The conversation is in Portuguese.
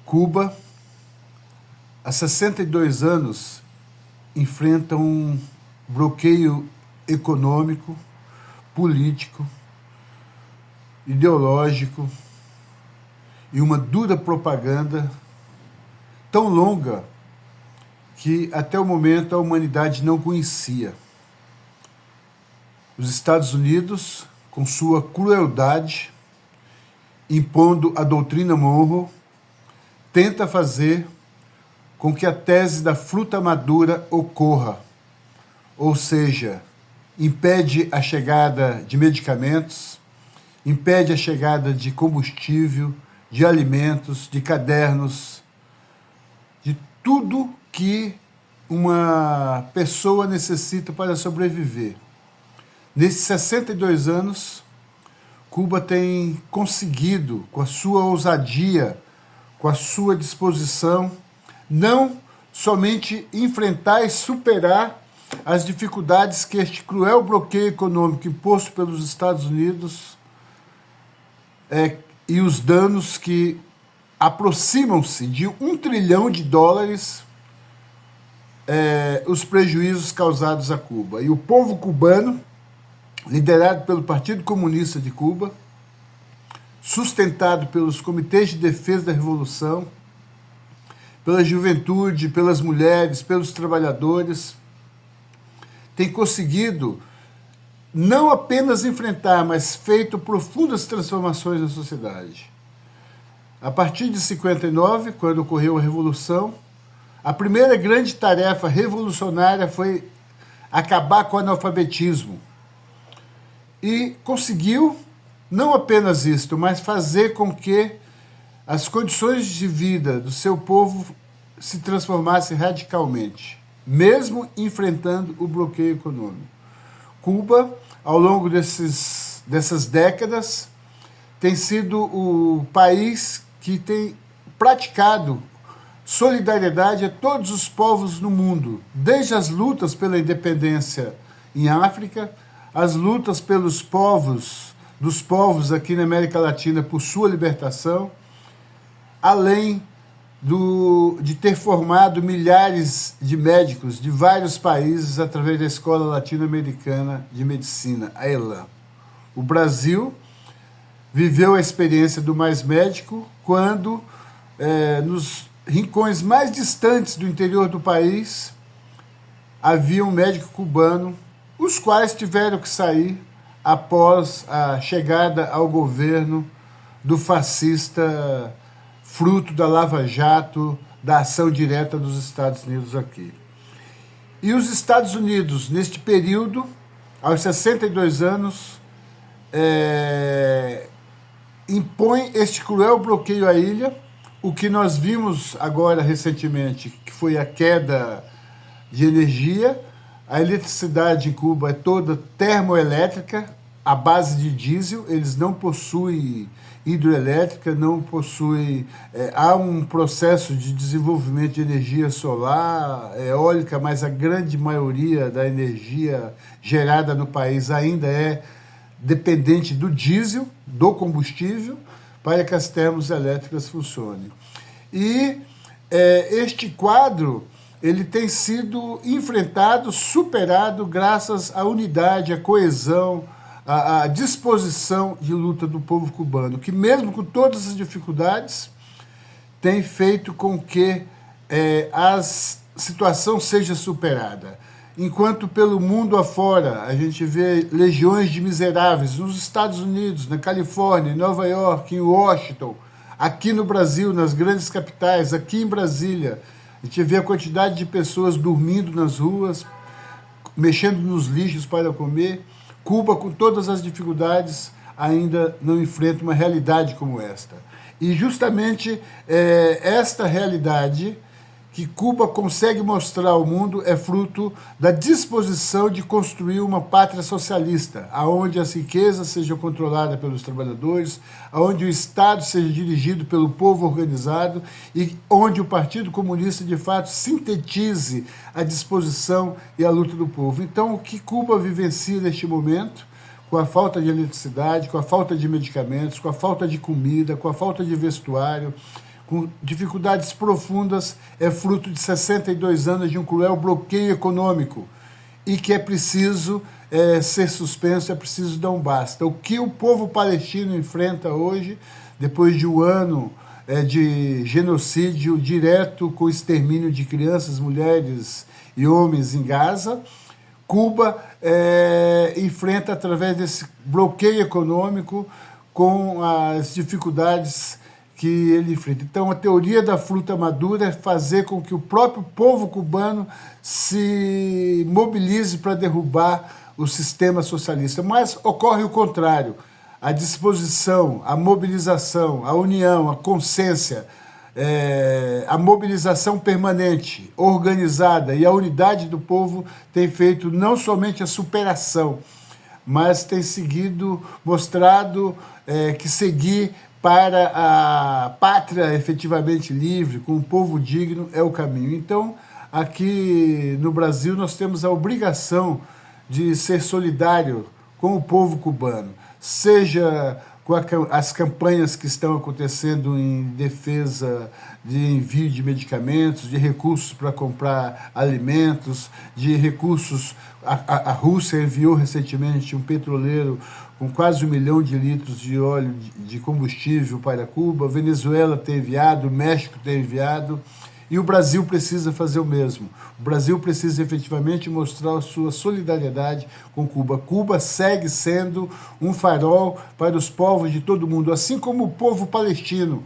Cuba, há 62 anos, enfrenta um bloqueio econômico, político, ideológico e uma dura propaganda tão longa que até o momento a humanidade não conhecia. Os Estados Unidos, com sua crueldade, impondo a doutrina Monroe, tenta fazer com que a tese da fruta madura ocorra, ou seja, impede a chegada de medicamentos, impede a chegada de combustível, de alimentos, de cadernos, de tudo que uma pessoa necessita para sobreviver. Nesses 62 anos, Cuba tem conseguido, com a sua ousadia, com a sua disposição, não somente enfrentar e superar as dificuldades que este cruel bloqueio econômico imposto pelos Estados Unidos e os danos que aproximam-se de $1 trilhão, os prejuízos causados a Cuba. E o povo cubano, liderado pelo Partido Comunista de Cuba, sustentado pelos comitês de defesa da Revolução, pela juventude, pelas mulheres, pelos trabalhadores, tem conseguido não apenas enfrentar, mas feito profundas transformações na sociedade. A partir de 59, quando ocorreu a Revolução, a primeira grande tarefa revolucionária foi acabar com o analfabetismo. E conseguiu, não apenas isto, mas fazer com que as condições de vida do seu povo se transformassem radicalmente, mesmo enfrentando o bloqueio econômico. Cuba, ao longo dessas décadas, tem sido o país que tem praticado solidariedade a todos os povos no mundo, desde as lutas pela independência em África, as lutas dos povos aqui na América Latina por sua libertação, além de ter formado milhares de médicos de vários países através da Escola Latino-Americana de Medicina, a ELAM. O Brasil viveu a experiência do Mais Médico quando, nos rincões mais distantes do interior do país, havia um médico cubano, os quais tiveram que sair após a chegada ao governo do fascista, fruto da Lava Jato, da ação direta dos Estados Unidos aqui. E os Estados Unidos, neste período, aos 62 anos, impõe este cruel bloqueio à ilha, o que nós vimos agora recentemente, que foi a queda de energia. A eletricidade em Cuba é toda termoelétrica, à base de diesel, eles não possuem hidroelétrica, não possuem... há um processo de desenvolvimento de energia solar, eólica, mas a grande maioria da energia gerada no país ainda é dependente do diesel, do combustível, para que as termoelétricas funcionem. E este quadro ele tem sido enfrentado, superado, graças à unidade, à coesão, à disposição de luta do povo cubano, que mesmo com todas as dificuldades, tem feito com que a situação seja superada. Enquanto pelo mundo afora a gente vê legiões de miseráveis nos Estados Unidos, na Califórnia, em Nova York, em Washington, aqui no Brasil, nas grandes capitais, aqui em Brasília, a gente vê a quantidade de pessoas dormindo nas ruas, mexendo nos lixos para comer. Cuba, com todas as dificuldades, ainda não enfrenta uma realidade como esta. E justamente esta realidade que Cuba consegue mostrar ao mundo é fruto da disposição de construir uma pátria socialista, onde as riquezas sejam controladas pelos trabalhadores, onde o Estado seja dirigido pelo povo organizado e onde o Partido Comunista, de fato, sintetize a disposição e a luta do povo. Então, o que Cuba vivencia neste momento, com a falta de eletricidade, com a falta de medicamentos, com a falta de comida, com a falta de vestuário, com dificuldades profundas, é fruto de 62 anos de um cruel bloqueio econômico e que é preciso ser suspenso, é preciso dar um basta. O que o povo palestino enfrenta hoje, depois de um ano de genocídio direto com extermínio de crianças, mulheres e homens em Gaza, Cuba enfrenta através desse bloqueio econômico com as dificuldades que ele enfrenta. Então, a teoria da fruta madura é fazer com que o próprio povo cubano se mobilize para derrubar o sistema socialista. Mas ocorre o contrário. A disposição, a mobilização, a união, a consciência, a mobilização permanente, organizada e a unidade do povo tem feito não somente a superação, mas tem mostrado que seguir para a pátria efetivamente livre, com um povo digno, é o caminho. Então, aqui no Brasil, nós temos a obrigação de ser solidário com o povo cubano, seja com as campanhas que estão acontecendo em defesa de envio de medicamentos, de recursos para comprar alimentos, de recursos. A Rússia enviou recentemente um petroleiro com quase 1 milhão de litros de óleo de combustível para Cuba, a Venezuela tem enviado, o México tem enviado, e o Brasil precisa fazer o mesmo. O Brasil precisa efetivamente mostrar a sua solidariedade com Cuba. Cuba segue sendo um farol para os povos de todo mundo, assim como o povo palestino